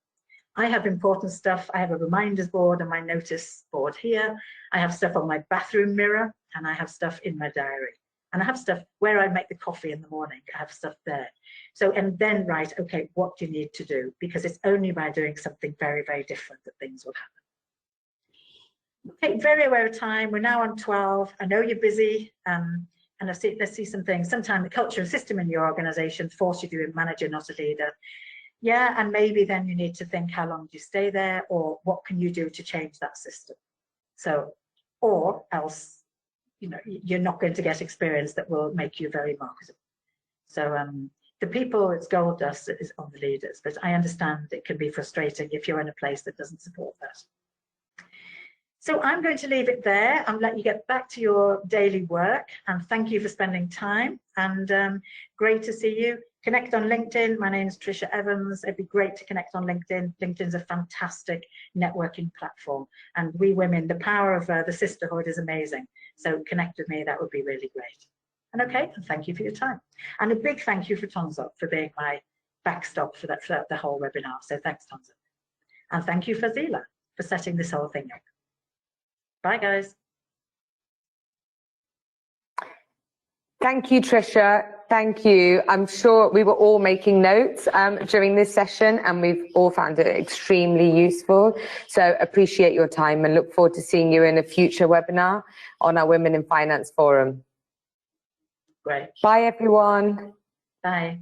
I have important stuff. I have a reminders board on my notice board here. I have stuff on my bathroom mirror, and I have stuff in my diary. And I have stuff where I make the coffee in the morning. I have stuff there. So, and then write, okay, what do you need to do? Because it's only by doing something very, very different that things will happen. Okay, very aware of time. We're now on 12. I know you're busy. And let's see some things. Sometimes the culture and system in your organization force you to be a manager, not a leader. Yeah, and maybe then you need to think, how long do you stay there, or what can you do to change that system? So, or else, you know, you're not going to get experience that will make you very marketable. So the people, it's gold dust is on the leaders, but I understand it can be frustrating if you're in a place that doesn't support that. So I'm going to leave it there and let you get back to your daily work, and thank you for spending time, and great to see you. Connect on LinkedIn. My name is Trisha Evans. It'd be great to connect on LinkedIn. LinkedIn's a fantastic networking platform, and we women, the power of the sisterhood is amazing. So connect with me, that would be really great. And okay, and thank you for your time. And a big thank you for Tonzo for being my backstop for the whole webinar. So thanks, Tonzo. And thank you, Fazila, for setting this whole thing up. Bye, guys. Thank you, Trisha. Thank you. I'm sure we were all making notes during this session, and we've all found it extremely useful. So appreciate your time and look forward to seeing you in a future webinar on our Women in Finance Forum. Great. Bye, everyone. Bye.